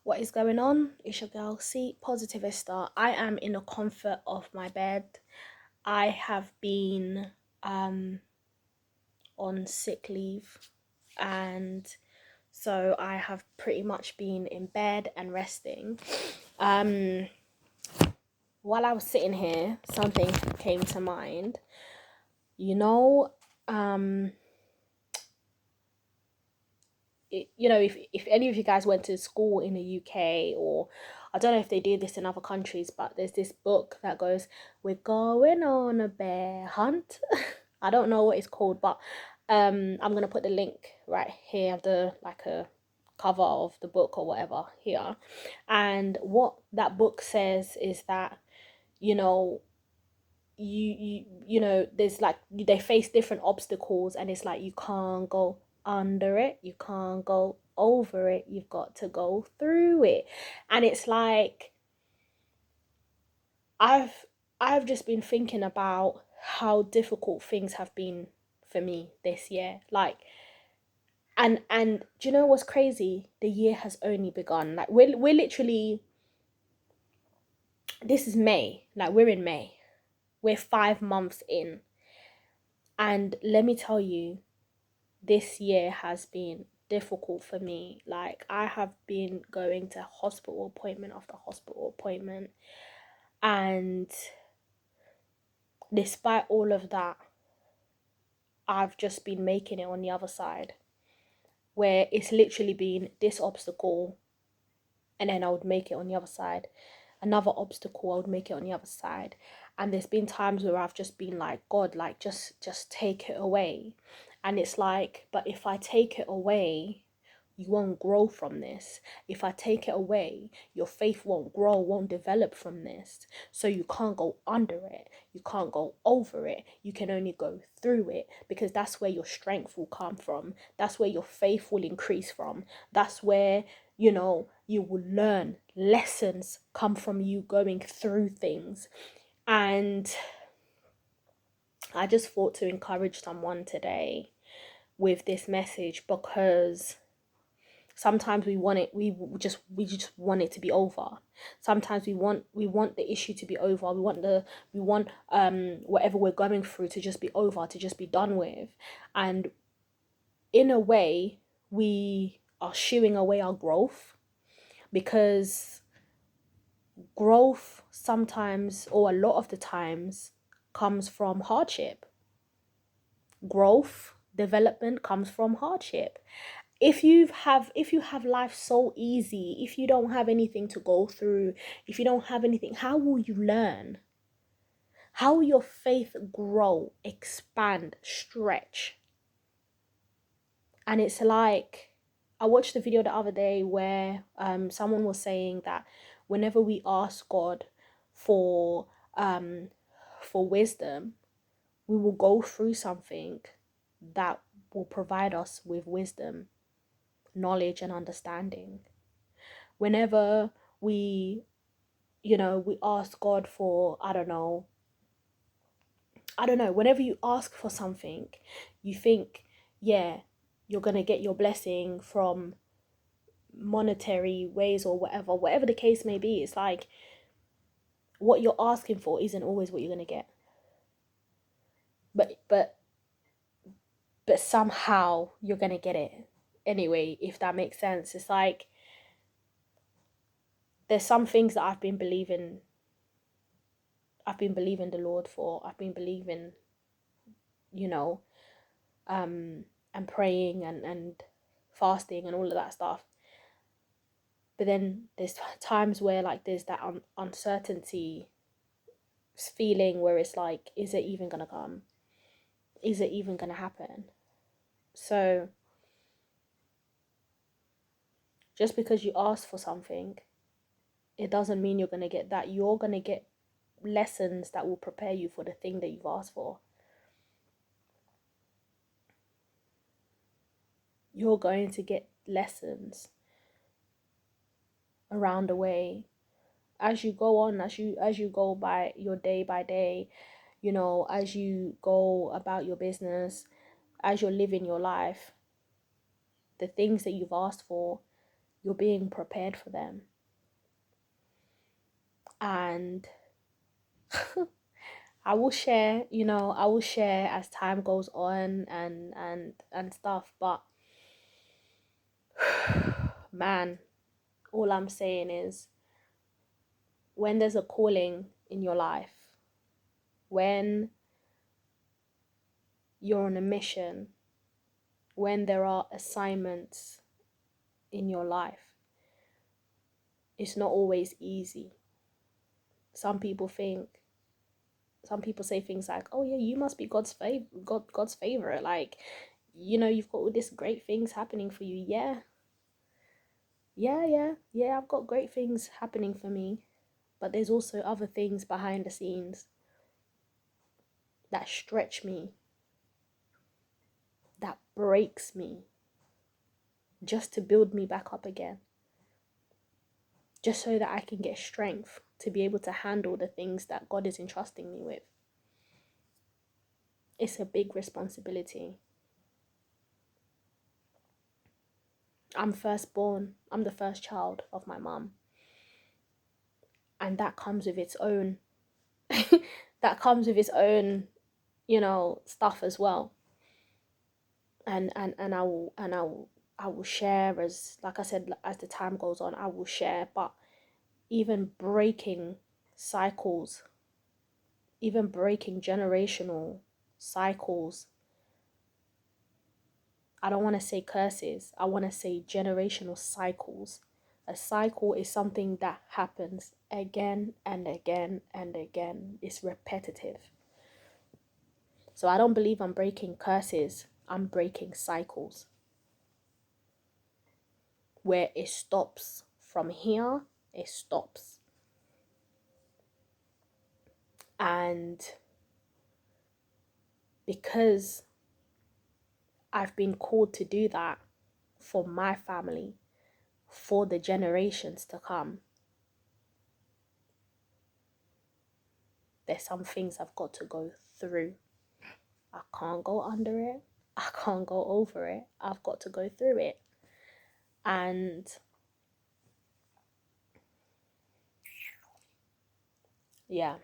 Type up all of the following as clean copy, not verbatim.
What is going on? It's your girl C-Positivista. I am in the comfort of my bed. I have been on sick leave, and so I have pretty much been in bed and resting. While I was sitting here, something came to mind. You know, if any of you guys went to school in the UK, or I don't know if they do this in other countries, but there's this book that goes, "We're going on a bear hunt." I don't know what it's called, but I'm gonna put the link right here, the like a cover of the book or whatever here. And what that book says is that, you know, there's like, they face different obstacles, and it's like you can't go under it, you can't go over it, you've got to go through it. And it's like I've I've just been thinking about how difficult things have been for me this year. Like, and do you know what's crazy? The year has only begun. Like, we're literally, this is May. Like, we're in May. We're 5 months in. And let me tell you, this year has been difficult for me. Like, I have been going to hospital appointment after hospital appointment, and despite all of that, I've just been making it on the other side, where it's literally been this obstacle, and then I would make it on the other side, another obstacle, I would make it on the other side. And there's been times where I've just been like, God, like, just take it away. And it's like, but if I take it away, you won't grow from this. If I take it away, your faith won't grow, won't develop from this. So you can't go under it, you can't go over it, you can only go through it, because that's where your strength will come from, that's where your faith will increase from, that's where, you will learn. Lessons come from you going through things. And I just thought to encourage someone today with this message, because sometimes we just want it to be over. Sometimes we want the issue to be over. We want whatever we're going through to just be over, to just be done with. And in a way, we are shooing away our growth, because growth sometimes, or a lot of the times, comes from hardship. Growth, development comes from hardship. If you have life so easy, if you don't have anything to go through, if you don't have anything, how will you learn? How will your faith grow, expand, stretch? And it's like, I watched a video the other day where someone was saying that whenever we ask God for wisdom, we will go through something that will provide us with wisdom, knowledge, and understanding. Whenever we ask God for, I don't know, whenever you ask for something, you think, yeah, you're going to get your blessing from monetary ways, or whatever the case may be. It's like, what you're asking for isn't always what you're going to get. But somehow you're going to get it anyway, if that makes sense. It's like, there's some things that I've been believing the Lord for. I've been believing, you know, and praying and fasting and all of that stuff. But then there's times where, like, there's that uncertainty feeling, where it's like, is it even gonna come? Is it even gonna happen? So just because you ask for something, it doesn't mean you're gonna get that. You're gonna get lessons that will prepare you for the thing that you've asked for. You're going to get lessons around the way, as you go on, as you go by your day by day, as you go about your business, as you're living your life. The things that you've asked for, You're being prepared for them. And I will share, I will share as time goes on and stuff, but man, all I'm saying is, when there's a calling in your life, when you're on a mission, when there are assignments in your life, it's not always easy. Some people say things like, oh yeah, you must be God's favorite. Like, you've got all these great things happening for you. Yeah, I've got great things happening for me. But there's also other things behind the scenes that stretch me, that breaks me, just to build me back up again. Just so that I can get strength to be able to handle the things that God is entrusting me with. It's a big responsibility. I'm firstborn. I'm the first child of my mum. And that comes with its own stuff as well. And I will share, as like I said, as the time goes on, I will share. But even breaking cycles, even breaking generational cycles, I don't want to say curses, I want to say generational cycles. A cycle is something that happens again and again and again. It's repetitive. So I don't believe I'm breaking curses, I'm breaking cycles. Where it stops from here, it stops. And because I've been called to do that for my family, for the generations to come, there's some things I've got to go through. I can't go under it. I can't go over it. I've got to go through it. And yeah,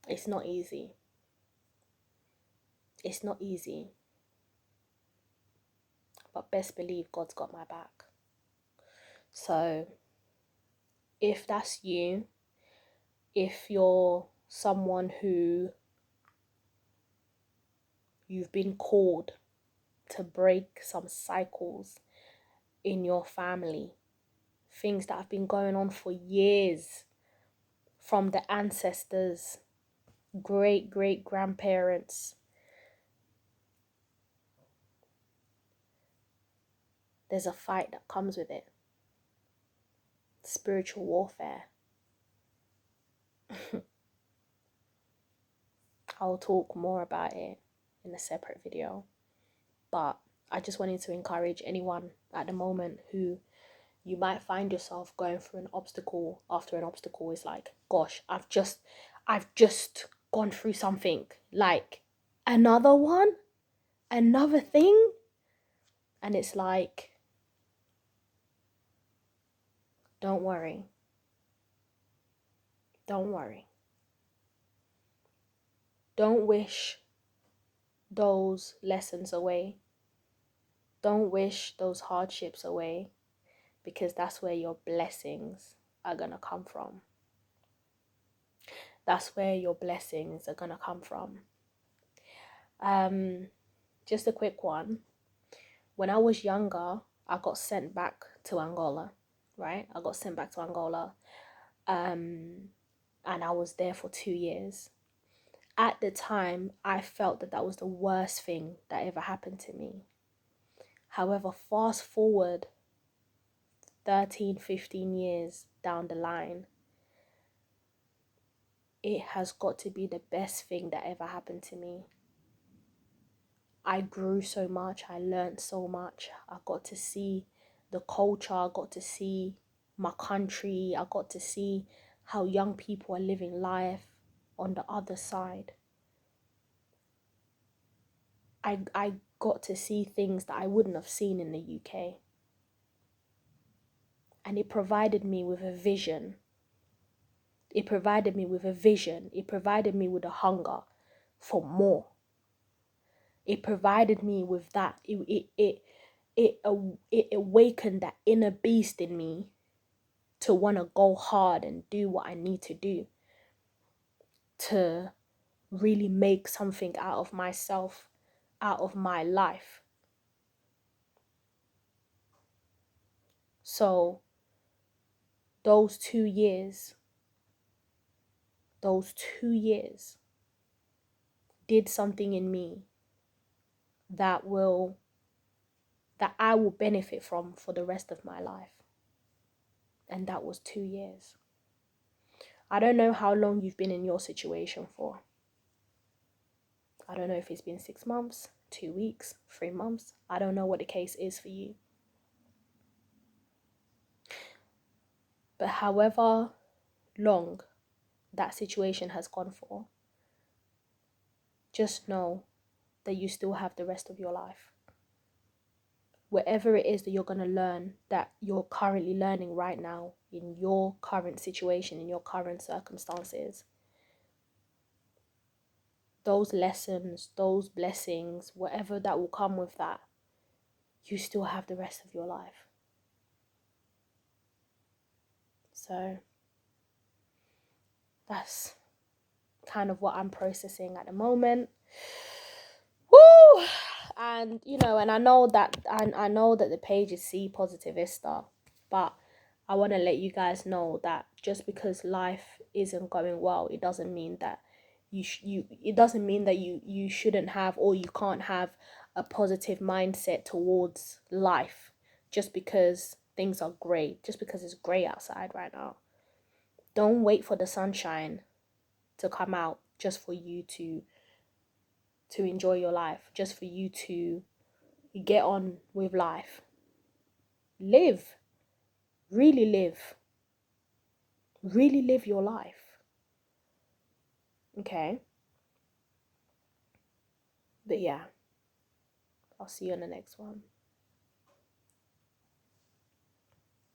it's not easy. It's not easy. But best believe God's got my back. So if that's you, if you're someone who you've been called to break some cycles in your family, things that have been going on for years, from the ancestors, great grandparents, there's a fight that comes with it. Spiritual warfare. I'll talk more about it in a separate video. But I just wanted to encourage anyone at the moment who you might find yourself going through an obstacle after an obstacle. Is like, gosh, I've just gone through something, like another one, another thing. And it's like, don't worry. Don't worry. Don't wish those lessons away. Don't wish those hardships away, because that's where your blessings are going to come from. That's where your blessings are going to come from. Just a quick one. When I was younger, I got sent back to Angola, right? I got sent back to Angola. And I was there for 2 years. At the time, I felt that was the worst thing that ever happened to me. However, fast forward 13, 15 years down the line, it has got to be the best thing that ever happened to me. I grew so much, I learned so much. I got to see the culture, I got to see my country, I got to see how young people are living life on the other side. I got to see things that I wouldn't have seen in the UK. And it provided me with a vision. It provided me with a vision. It provided me with a hunger for more. It provided me with that. It awakened that inner beast in me to want to go hard and do what I need to do to really make something out of myself, out of my life. So those 2 years did something in me that I will benefit from for the rest of my life. And that was 2 years. I don't know how long you've been in your situation for. I don't know if it's been 6 months, 2 weeks, 3 months. I don't know what the case is for you. But however long that situation has gone for, just know that you still have the rest of your life. Whatever it is that you're going to learn, that you're currently learning right now, in your current situation, in your current circumstances, those lessons, those blessings, whatever that will come with that, you still have the rest of your life. So that's kind of what I'm processing at the moment. Woo! And and I know that the page is C-Positivista, but I want to let you guys know that just because life isn't going well, it doesn't mean that you shouldn't have, or you can't have, a positive mindset towards life just because things are great, just because it's great outside right now. Don't wait for the sunshine to come out just for you to enjoy your life, just for you to get on with life. Live. Really live. Really live your life. Okay? But yeah, I'll see you on the next one.